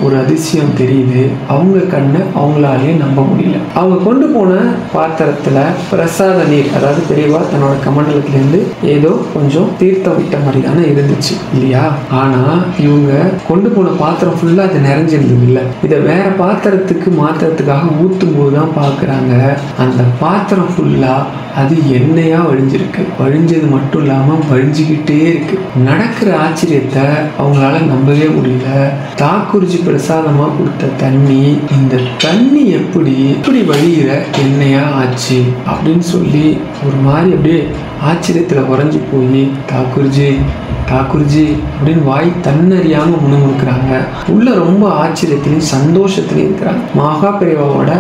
ஒரு அதிசயம் தெரியுது. அவங்க கண்ணை அவங்களாலேயே நம்ப முடியல. அவங்க கொண்டு போன பாத்திரத்துல பிரசாத நீர், அதாவது பெரியவா தன்னோட கமண்டலத்திலேருந்து ஏதோ கொஞ்சம் தீர்த்தம் விட்ட மாதிரி தானே இருந்துச்சு இல்லையா. ஆனா இவங்க கொண்டு போன பாத்திரம் ஃபுல்லா அது நிறைஞ்சிருந்தது இல்லை. இதை வேற பாத்திரத்துக்கு மாத்திரத்துக்காக ஊத்தும் போதுதான் பாக்குறாங்க அந்த பாத்திரம் ஃபுல்லா அது எண்ணெயா வழிஞ்சிருக்கு. வழிஞ்சது மட்டும் இல்லாம வழிஞ்சுக்கிட்டே இருக்கு. நடக்கிற ஆச்சரியத்தை அவங்களால நம்பவே முடியல. தாக்குறிச்சி பிரசாதமா கொடுத்த தண்ணி, இந்த தண்ணி எப்படி வழிகிற எண்ணெயா ஆச்சு அப்படின்னு சொல்லி ஒரு மாதிரி அப்படியே ஆச்சரியத்துல உறைஞ்சு போய் தாக்குறிச்சி அப்படின்னு வாய் தன்னறியாம முணுமுணுக்கிறாங்க. உள்ள ரொம்ப ஆச்சரியத்திலையும் சந்தோஷத்திலையும் இருக்கிறாங்க. மகா பெரியவாவோட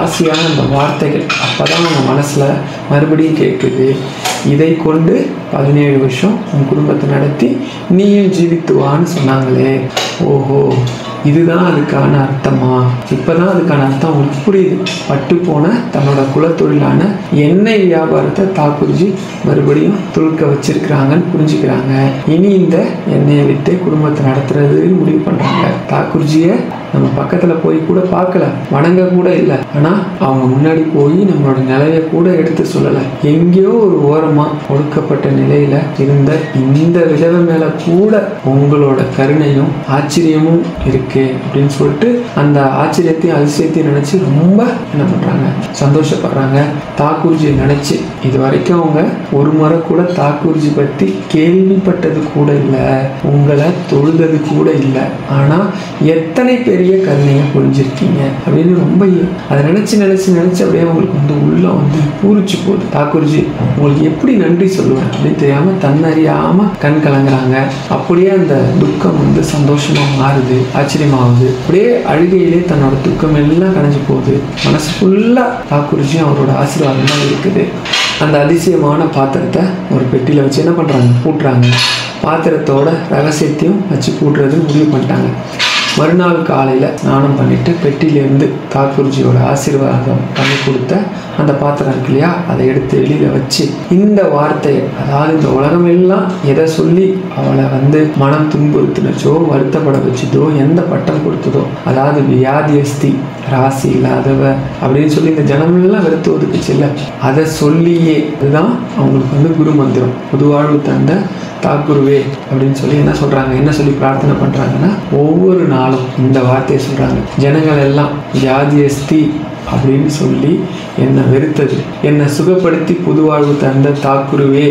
ஆசையான அந்த வார்த்தைகள் அப்பதான் அவங்க மனசுல மறுபடியும் கேட்குது. இதை கொண்டு 17 வருஷம் உன் குடும்பத்தை நடத்தி நீயும் ஜீவித்துவான்னு சொன்னாங்களே, ஓஹோ இதுதான் அதுக்கான அர்த்தமா? இப்பதான் அதுக்கான அர்த்தம் உங்களுக்கு புரியுது. பட்டு போன தன்னோட குலத்தொழிலான எண்ணெய் வியாபாரத்தை தாக்குறிச்சி மறுபடியும் துளுக்க வச்சிருக்கிறாங்கன்னு புரிஞ்சுக்கிறாங்க. இனி இந்த எண்ணெயை விட்டு குடும்பத்தை நடத்துறது முடிவு பண்றாங்க. தாக்குறிச்சியை நம்ம பக்கத்துல போய் கூட பார்க்கல, வணங்க கூட இல்லை. ஆனா அவங்க முன்னாடி போய் நம்மளோட நிலையை கூட எடுத்து சொல்லலை. எங்கேயோ ஒரு ஓரமா ஒடுக்கப்பட்ட நிலையில இருந்த இந்த விதவை மேல கூட உங்களோட கருணையும் ஆச்சரியமும் இருக்கு அப்படின்னு சொல்லிட்டு அந்த ஆச்சரியத்தையும் அதிசயத்தையும் நினைச்சு ரொம்ப என்ன பண்றாங்க, சந்தோஷப்படுறாங்க. தாக்குறிச்சியை நினைச்சு இது வரைக்கும் அவங்க ஒரு முறை கூட தாக்குறிச்சி பத்தி கேள்விப்பட்டது கூட இல்லை, உங்களை தொழுதது கூட இல்லை. ஆனா எத்தனை பெரிய கருணையை புரிஞ்சிருக்கீங்க அப்படின்னு ரொம்ப அதை நினைச்சு அப்படியே அவங்களுக்கு உள்ள பூரிச்சு போகுது. தாக்குறிச்சி உங்களுக்கு எப்படி நன்றி சொல்லுவேன் அப்படின்னு தெரியாம தன்னறியாம கண் கலங்குறாங்க. அப்படியே அந்த துக்கம் சந்தோஷமா மாறுது, ஆச்சரியமாகுது. அப்படியே அழுகையிலே தன்னோட துக்கம் எல்லாம் கலைஞ்சு போகுது. மனசு ஃபுல்லா தாக்குறிச்சி அவரோட ஆசீர்வாதம் தான் இருக்குது. அந்த அதிசயமான பாத்திரத்தை ஒரு பெட்டியில வச்சு என்ன பண்றாங்க, பூட்டுறாங்க. பாத்திரத்தோட ரகசியத்தையும் வச்சு பூட்டுறதுன்னு முடிவு பண்ணிட்டாங்க. மறுநாள் காலையில் ஸ்நானம் பண்ணிட்டு பெட்டியிலேருந்து தாக்குறிச்சியோட ஆசீர்வாதம் பண்ணி கொடுத்த அந்த பாத்திரம் இருக்கு இல்லையா, அதை எடுத்து வெளியில் வச்சு இந்த வார்த்தையை, அதாவது இந்த உலகம் எல்லாம் எதை சொல்லி அவளை மனம் துன்புறுத்தினச்சோ வருத்தப்பட வச்சுதோ எந்த பட்டம் கொடுத்ததோ, அதாவது வியாதியஸ்தி ராசி இல்லாதவ அப்படின்னு சொல்லி இந்த ஜனமெல்லாம் வெறுத்து ஒதுக்குச்சு இல்லை, அதை சொல்லியே அதுதான் அவங்களுக்கு குரு மந்திரம். புதுவாழ்வு தந்த தாக்குருவே அப்படின்னு சொல்லி என்ன சொல்றாங்க, என்ன சொல்லி பிரார்த்தனை பண்றாங்கன்னா, ஒவ்வொரு நாளும் இந்த வார்த்தையை சொல்றாங்க. ஜனங்கள் எல்லாம் வியாதியஸ்தி அப்படின்னு சொல்லி என்னை வெறுத்தது, என்னை சுகப்படுத்தி புதுவாழ்வு தந்த தாக்குருவே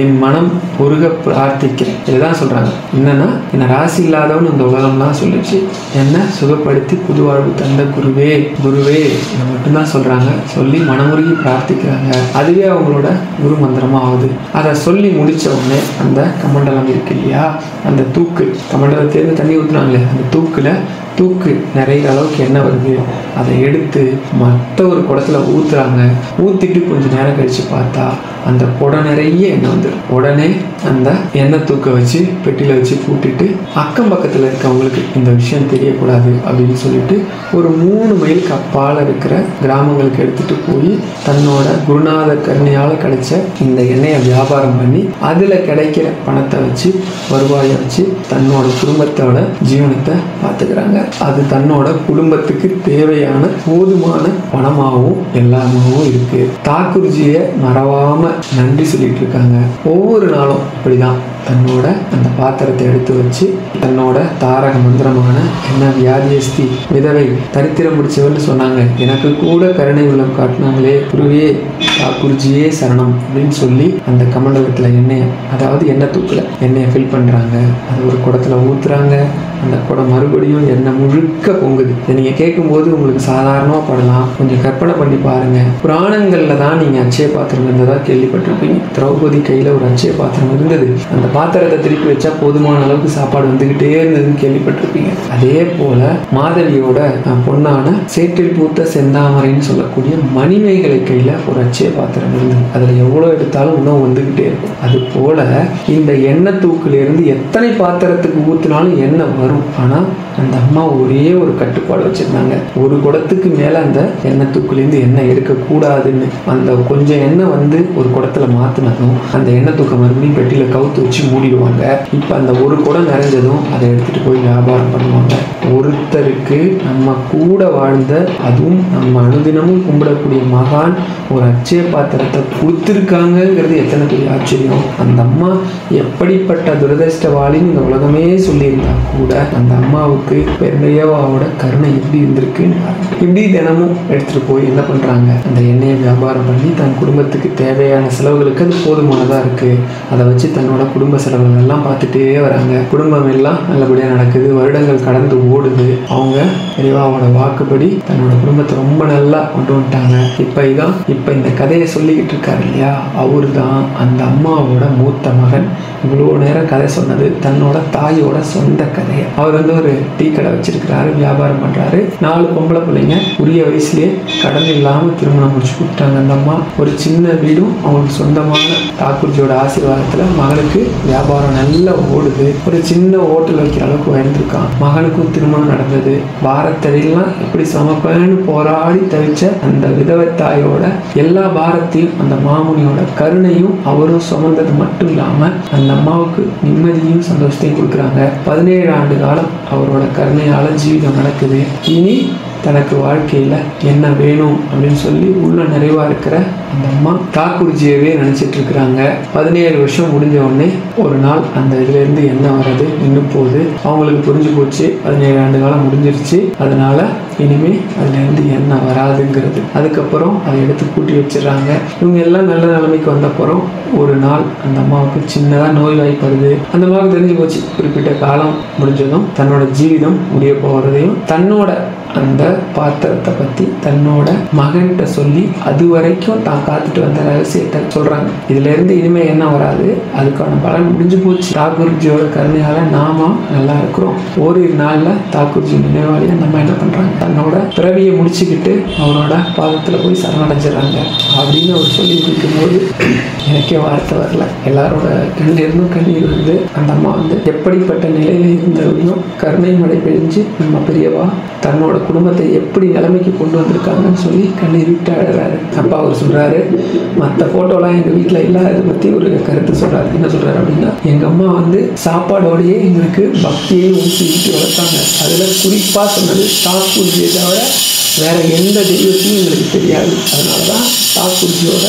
என் மனம் பொருக பிரார்த்திக்கிறேன். இதுதான் சொல்றாங்க. என்னன்னா, என்ன ராசி இல்லாதவன் இந்த உலகம்லாம் சொல்லிச்சு, என்னை சுகப்படுத்தி புதுவாழ்வு தந்த குருவே இதை மட்டும்தான் சொல்றாங்க. சொல்லி மனமுருகி பிரார்த்திக்கிறாங்க. அதுவே அவங்களோட குரு மந்திரமா ஆகுது. அதை சொல்லி முடிச்ச உடனே அந்த கமண்டலம் இருக்கு இல்லையா, அந்த தூக்கு கமண்டலத்திலேருந்து தண்ணி ஊற்றுனாங்களே, அந்த தூக்கு நிறைய அளவுக்கு எண்ணெய் வருது. அதை எடுத்து மற்ற ஒரு குடத்துல ஊத்துறாங்க. ஊத்திட்டு கொஞ்சம் நேரம் கழிச்சு பார்த்தா அந்த குடம் நிறைய எண்ணெய் வந்துடும். உடனே அந்த எண்ணெய் தூக்க வச்சு பெட்டியில வச்சு பூட்டிட்டு அக்கம் பக்கத்துல இருக்கவங்களுக்கு இந்த விஷயம் தெரியக்கூடாது அப்படின்னு சொல்லிட்டு ஒரு 3 மைலுக்கு அப்பால இருக்கிற கிராமங்களுக்கு எடுத்துட்டு போய் தன்னோட குருநாத கருணையால கிடைச்ச இந்த எண்ணெயை வியாபாரம் பண்ணி அதுல கிடைக்கிற பணத்தை வச்சு வருவாயை வச்சு தன்னோட குடும்பத்தோட ஜீவனத்தை பார்த்துக்கிறாங்க. அது தன்னோட குடும்பத்துக்கு தேவையான போதுமான பணமாகவும் எல்லாமாகவும் இருக்கு. தாக்குறிச்சியை மறவாம நன்றி சொல்லிட்டு இருக்காங்க. ஒவ்வொரு நாளும் இப்படிதான் தன்னோட அந்த பாத்திரத்தை எடுத்து வச்சு தன்னோட தாரக மந்திரமான என்ன வியாதியஸ்தி விதவை தரித்திரம் முடிச்சவன்னு சொன்னாங்க, எனக்கு கூட கருணை உள்ளம் காட்டினாங்களே குருவே தாக்குறிச்சியே சரணம் அப்படின்னு சொல்லி அந்த கமண்டலத்துல எண்ணெய், அதாவது எண்ணெய் தூக்குல எண்ணெயை ஃபில் பண்றாங்க. அது ஒரு குடத்துல ஊத்துறாங்க. அந்த குடம் மறுபடியும் எண்ணெய் முழுக்க பொங்குது. இதை நீங்க கேட்கும்போது உங்களுக்கு சாதாரணமா படலாம். கொஞ்சம் கற்பனை பண்ணி பாருங்க. புராணங்கள்ல தான் நீங்க அச்சய பாத்திரம் இருந்ததா கேள்விப்பட்டிருப்பீங்க. திரௌபதி கையில ஒரு அச்சய பாத்திரம் இருந்தது. அந்த பாத்திரத்தை திருப்பி வச்சா போதுமான அளவுக்கு சாப்பாடு வந்துகிட்டே இருந்ததுன்னு கேள்விப்பட்டிருப்பீங்க. அதே போல மாதவியோட பொண்ணான சேற்றில் பூத்த செந்தாமரைன்னு சொல்லக்கூடிய மணிமேகலை கையில ஒரு அச்சய பாத்திரம் இருந்தது. அதுல எவ்வளவு எடுத்தாலும் உணவு வந்துகிட்டே இருக்கும். அது போல இந்த எண்ணெய் தூக்குல இருந்து எத்தனை பாத்திரத்துக்கு ஊத்தினாலும் எண்ணெய் வரும். ஆனா அந்த அம்மா ஒரே ஒரு கட்டுப்பாடு வச்சிருந்தாங்க. ஒரு குடத்துக்கு மேல அந்த எண்ணெய் தூக்குலேருந்து எண்ணெய் எடுக்க கூடாதுன்னு. அந்த கொஞ்சம் எண்ணெய் ஒரு குடத்துல மாத்தினதும் அந்த எண்ணெய் தூக்க மறுபடியும் பெட்டியில கவுத்து வச்சு மூடிடுவாங்க. இப்ப அந்த ஒரு குடம் நிறைஞ்சதும் அதை எடுத்துட்டு போய் வியாபாரம் பண்ணுவாங்க. ஒருத்தருக்கு நம்ம கூட வாழ்ந்த, அதுவும் நம்ம அனுதினமும் கும்பிடக்கூடிய மகான் ஒரு அட்சய பாத்திரத்தை கொடுத்துருக்காங்கிறது எத்தனை பெரிய ஆச்சரியம். அந்த அம்மா எப்படிப்பட்ட துரதிர்ஷ்டவாளின்னு இந்த உலகமே சொல்லியிருந்தா கூட அந்த அம்மாவுக்கு பெரியவாவோட கருணை எப்படி இருந்திருக்குன்னு இப்படி தினமும் எடுத்துட்டு போய் என்ன பண்றாங்க, அந்த எண்ணெயை வியாபாரம் பண்ணி தன் குடும்பத்துக்கு தேவையான செலவுகளுக்கு அது போதுமானதா இருக்கு. அதை வச்சு தன்னோட குடும்ப செலவுகள் எல்லாம் பார்த்துட்டே வராங்க. குடும்பம் எல்லாம் நல்லபடியா நடக்குது. வருடங்கள் கடந்து ஓடுது. அவங்க பெரியவாவோட வாக்குப்படி தன்னோட குடும்பத்தை ரொம்ப நல்லா கொண்டு வந்துட்டாங்க. இப்ப இந்த கதையை சொல்லிக்கிட்டு இருக்காரு இல்லையா, அவரு தான் அந்த அம்மாவோட மூத்த மகன். இவ்வளோ நேரம் கதை சொன்னது தன்னோட தாயோட சொந்த கதையை. அவர் வந்து ஒரு டீ கடை வச்சிருக்கிறாரு, வியாபாரம் பண்றாரு. 4 பொம்பளை பிள்ளைங்க உரிய வயசுலயே கடன் இல்லாம திருமணம் முடிச்சு கொடுத்தாங்க. அந்த அம்மா ஒரு சின்ன வீடும் அவங்களுக்கு சொந்தமான தாக்கூர்ஜியோட ஆசீர்வாதத்துல மகனுக்கு வியாபாரம் நல்லா ஓடுது. ஒரு சின்ன ஹோட்டல் வைக்கிற அளவுக்கு உயர்ந்திருக்கான். மகனுக்கும் திருமணம் நடந்தது. பாரத்தெல்லாம் எப்படி சமப்பேன்னு போராடி தவிச்ச அந்த விதவை தாயோட எல்லா பாரத்தையும் அந்த மாமுனியோட கருணையும் அவரும் சுமந்தது மட்டும் இல்லாம அந்த அம்மாவுக்கு நிம்மதியும் சந்தோஷத்தையும் கொடுக்குறாங்க. 17 ஆண்டு காலம் அவரோட கருணையால ஜீவிதம் நடக்குது. இனி தனக்கு வாழ்க்கையில் என்ன வேணும் அப்படின்னு சொல்லி உள்ள நிறைவா இருக்கிற அந்த அம்மா தாக்கூர்ஜியவே நினைச்சிட்டு இருக்கிறாங்க. 17 வருஷம் முடிஞ்ச உடனே ஒரு நாள் அந்த இதுலேருந்து என்ன வர்றது இன்னும் போகுது. அவங்களுக்கு புரிஞ்சு போச்சு 17 ஆண்டு காலம் முடிஞ்சிருச்சு, அதனால இனிமே அதுலேருந்து என்ன வராதுங்கிறது. அதுக்கப்புறம் அதை எடுத்து கூட்டி வச்சிடறாங்க. இவங்க எல்லாம் நல்ல நிலைமைக்கு வந்தப்புறம் ஒரு நாள் அந்த அம்மாவுக்கு சின்னதாக நோய் வாய்ப்படுது. அந்த அம்மாவுக்கு தெரிஞ்சு போச்சு குறிப்பிட்ட காலம் முடிஞ்சதும் தன்னோட ஜீவிதம் முடிய போகிறதையும் தன்னோட அந்த பாத்திரத்தை பற்றி தன்னோட மகன்கிட்ட சொல்லி அது வரைக்கும் தான் காத்துட்டு வந்த ரகசியத்தை சொல்கிறாங்க. இதுலேருந்து இனிமேல் என்ன வராது, அதுக்கான பலன் முடிஞ்சு போச்சு. தாக்கூர்ஜியோட கருணையால் நாம நல்லா இருக்கிறோம். ஓரிரு நாளில் தாக்கூர்ஜி நினைவாளியாக நம்ம என்ன பண்ணுறாங்க, தன்னோட பிறவியை முடிச்சுக்கிட்டு அவரோட பாதத்தில் போய் சரணடைஞ்சிடறாங்க. அப்படின்னு அவர் சொல்லி முடிக்கும்போது எனக்கே வார்த்தை வரல. எல்லாரோட கண்ணிலிருந்தும் கண்ணீர் வந்து அந்த அம்மா வந்து எப்படிப்பட்ட நிலையில இருந்தவரையும் கருணை மழை பெஞ்சு நம்ம பெரியவா தன்னோட குடும்பத்தை எப்படி நிலைமைக்கு கொண்டு வந்திருக்காங்கன்னு சொல்லி கண்ணீர் விட்டு அழறாரு. அப்பா அவர் சொல்றாரு, மற்ற போட்டோலாம் எங்க வீட்டில் இல்லாத பத்தி ஒரு கருத்து சொல்றாரு. என்ன சொல்றாரு அப்படின்னா, எங்க அம்மா வந்து சாப்பாடோடையே எங்களுக்கு பக்தியை ஊற்றி வளர்த்தாங்க. அதுல குறிப்பா சொன்னது தாக்கூர்ஜியை தவிர வேற எந்த தெய்வத்தையும் எங்களுக்கு தெரியாது. அதனாலதான் தாக்கூர்ஜியோட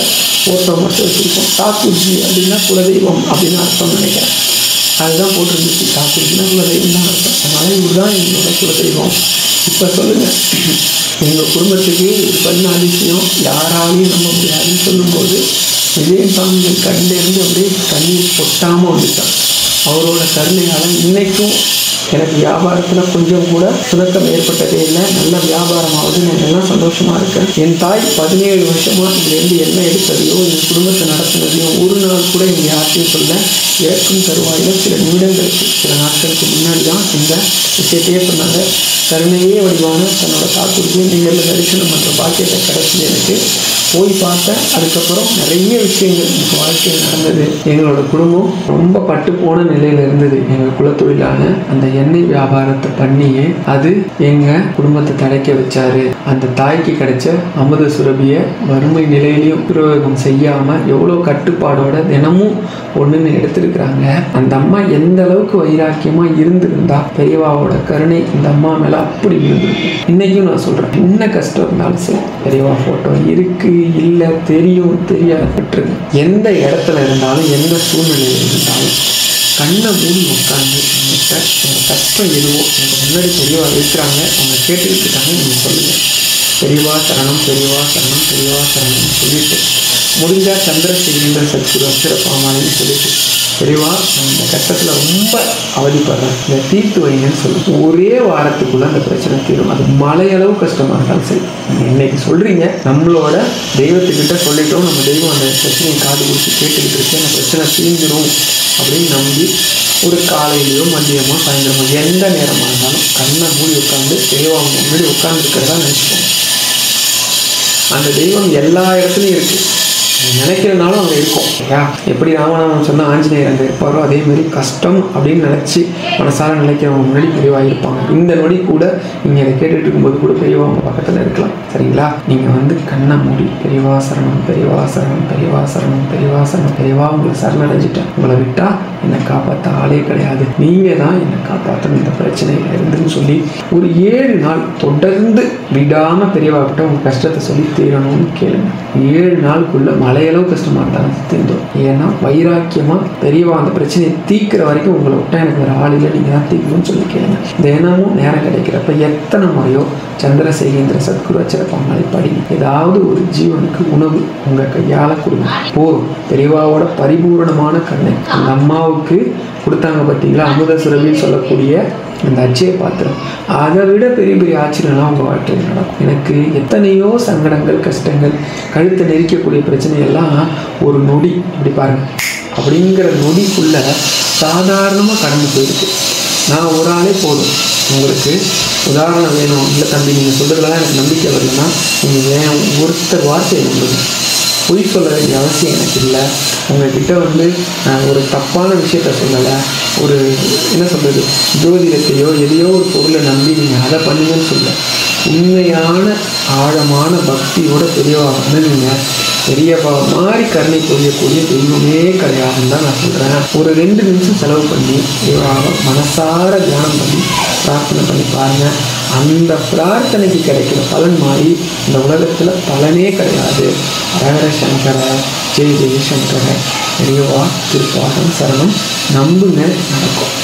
போட்டோ மட்டும் வச்சிருக்கோம். தாக்கூர்ஜி அப்படின்னா குலதெய்வம் அப்படின்னு அர்த்தம் நினைக்கிறேன். அதுதான் போட்டிருந்துச்சு. தாக்கூர்ஜினா குலதெய்வம் தான் அர்த்தம். அதனால இவர் தான் எங்களோட குலதெய்வம். இப்போ சொல்லுங்க, எங்கள் குடும்பத்துக்கு இது பண்ண அதிசயம் யாராலையும் நம்ப முடியாதுன்னு சொல்லும்போது விஜயசாமிகள் கண்ணிலிருந்து அப்படியே கண்ணீர் பொட்டாமல் வந்துட்டான். அவரோட கருணையால் இன்னைக்கும் எனக்கு வியாபாரத்தில் கொஞ்சம் கூட சுணக்கம் ஏற்பட்டதே இல்லை. நல்ல வியாபாரம் ஆகுது, நான் எல்லாம் சந்தோஷமாக இருக்கேன். என் தாய் 17 வருஷமாக இதுலேருந்து என்ன எடுத்ததையோ என் குடும்பத்தை நடத்தினதையோ ஒரு நாள் கூட எங்கள் யார்ட்டையும் சொல்ல. இறக்கும் தருவாயில் சில நிமிடங்களுக்கு சில நாட்களுக்கு முன்னாடி தான் இந்த விஷயத்தையே சொன்னாங்க. கருணையே வடிவான தன்னோட தாக்கூர்ஜியை நேரில் தரிசனம் பண்ணுற பாக்கியத்தை கிடைச்சி எனக்கு போய் பார்த்தேன். அதுக்கப்புறம் நிறைய விஷயங்கள் எனக்கு வாழ்க்கையில் நடந்தது. எங்களோட குடும்பம் ரொம்ப பட்டு போன நிலையில் இருந்தது. எங்கள் குலத்தொழிலான அந்த எண்ணெய் வியாபாரத்தை பண்ணியே அது எங்கள் குடும்பத்தை தடைக்க வச்சாரு. அந்த தாய்க்கு கிடைச்ச அமுத சுரபியை வறுமை நிலையிலையும் உபயோகம் செய்யாமல் எவ்வளோ கட்டுப்பாடோட தினமும் ஒன்றுன்னு எடுத்திருக்கிறாங்க. அந்த அம்மா எந்த அளவுக்கு வைராக்கியமாக இருந்திருந்தா பெரியவாவோட கருணை இந்த அம்மா மேலே அப்படி இருந்திருக்கும். இன்னைக்கும் நான் சொல்கிறேன், என்ன கஷ்டம் இருந்தாலும் சரி பெரியவா ஃபோட்டோ இருக்கு இல்லை தெரியும் தெரியாது விட்டுருங்க. எந்த இடத்துல இருந்தாலும் எந்த சூழ்நிலையில் இருந்தாலும் கண்ணை மூடி உட்காந்து என்கிட்ட எங்கள் கஷ்டம் எதுவோ எனக்கு முன்னாடி பெரியவா இருக்கிறாங்க, அவங்க கேட்டுக்கிட்டு இருக்காங்க, நீங்கள் சொல்லுங்கள். பெரியவா சரணம், பெரியவா சரணம், பெரியவா சரணம் சொல்லிட்டு முடிஞ்சால் சந்திரசேகரேந்திர சத்குரு அக்ஷரபாமாலின்னு சொல்லிட்டு பெரியவா நான் இந்த கட்டத்தில் ரொம்ப அவதிப்படுறேன், இதை தீர்த்து வைங்கன்னு சொல்லுங்க. ஒரே வாரத்துக்குள்ள அந்த பிரச்சனை தீரும். அது மலையளவு கஷ்டமாக இருந்தாலும் சரி. நீங்கள் இன்னைக்கு சொல்கிறீங்க, நம்மளோட தெய்வத்துக்கிட்ட சொல்லிட்டோம், நம்ம தெய்வம் அந்த பிரச்சனையை காது கொடுத்து கேட்டுக்கிட்டு இருக்கு, அந்த பிரச்சனை தீர்ந்துடும் அப்படின்னு நம்பி ஒரு காலையிலையோ மதியமோ சாயந்தரமோ எந்த நேரமாக இருந்தாலும் கண்ணை மூடி உட்காந்து பெரியவா முன்னாடி உட்காந்துருக்கிறதா நினச்சிக்கோங்க. அந்த தெய்வம் எல்லா இடத்துலையும் இருக்குது. நினைக்கிறனாலும் அங்கே இருக்கும் இல்லையா? எப்படி ராமநாமம் சொன்னால் ஆஞ்சநேயர் அங்கே இருப்பாரோ அதே மாதிரி கஷ்டம் அப்படின்னு நினச்சி மனசார நினைக்கிறவங்க முன்னாடி பெரியவாக இருப்பாங்க. இந்த நொடி கூட நீங்கள் அதை கேட்டுட்டு இருக்கும்போது கூட பெரியவா உங்கள் பக்கத்தில் இருக்கலாம். சரிங்களா? நீங்கள் வந்து கண்ணை மூடி பெரியவா சரணம், பெரியவா சரணம், பெரியவா சரணம், பெரியவா சரணம், பெரியவா உங்களை சரணடைஞ்சிட்டேன், உங்களை விட்டால் என்னை காப்பாற்ற ஆளே கிடையாது, நீங்கள் தான் என்னை காப்பாற்றணும் இந்த பிரச்சனையில இருந்துன்னு சொல்லி ஒரு 7 நாள் தொடர்ந்து விடாமல் பெரியவாக்கிட்ட உங்கள் கஷ்டத்தை சொல்லி தீரணும்னு கேளுங்க. 7 நாளுக்குள்ள மலையளவு கஷ்டமாக இருந்தாலும் தீர்ந்துடும். ஏன்னா வைராக்கியமாக பெரியவா அந்த பிரச்சனையை தீர்க்கிற வரைக்கும் உங்களை விட்டா எனக்கு வேறு ஆள் இல்லை, நீங்கள் தான் தீர்க்கணும்னு சொல்லி கேளுங்க. தினமும் நேரம் கிடைக்கிறப்ப எத்தனை முறையோ சந்திரசேகேந்திர சத்குரு அச்சரப்பாங்களை படிங்க. ஏதாவது ஒரு ஜீவனுக்கு உணவு உங்கள் கையால் கொடுங்க, போதும். பெரியவாவோட பரிபூரணமான கருணை. அந்த அம்மாவுக்கு கொடுத்தாங்க பார்த்தீங்களா, அமுத சுரபின்னு சொல்லக்கூடிய அந்த அச்சய பாத்திரம், அதை விட பெரிய பெரிய ஆச்சரியம்லாம் உங்கள் வாழ்க்கையில் நடக்கும். எனக்கு எத்தனையோ சங்கடங்கள், கஷ்டங்கள், கழுத்தை நெரிக்கக்கூடிய பிரச்சனையெல்லாம் ஒரு நொடி இப்படி பாருங்கள் அப்படிங்கிற நொடிக்குள்ள சாதாரணமாக கடந்து போயிருக்கு. நான் ஒரு ஆளே போதும். உங்களுக்கு உதாரணம் வேணும், இல்லை தம்பி நீங்கள் சொல்கிறதெல்லாம் எனக்கு நம்பிக்கை வரலன்னா நீங்கள் ஏன் ஒருத்தர் வார்த்தையை நம்புங்க. பொய் சொல்ல வேண்டிய அவசியம் எனக்கு இல்லை. உங்கள்கிட்ட ஒரு தப்பான விஷயத்த சொல்லலை, ஒரு என்ன சொல்கிறது, ஜோதிடத்தையோ எதையோ ஒரு பொருளை நம்பி நீங்கள் அதை பண்ணுங்கன்னு சொல்ல, உண்மையான ஆழமான பக்தியோட பெரியவா நீங்கள் பெரியவா மாதிரி கருணை புரியக்கூடிய தெய்வமே கிடையாதுன்னு தான் நான் சொல்கிறேன். ஒரு 2 நிமிஷம் செலவு பண்ணி பெரியவாவை மனசார தியானம் பண்ணி பிரார்த்தனை பண்ணி பாருங்கள். அந்த பிரார்த்தனைக்கு கிடைக்கிற பலன் மாதிரி இந்த உலகத்தில் பலனே கிடையாது. ஹரஹர சங்கர, ஜெய ஜெய சங்கர, பெரியவா திருப்பாதம் சரணம். நம்புங்க, நடக்கும்.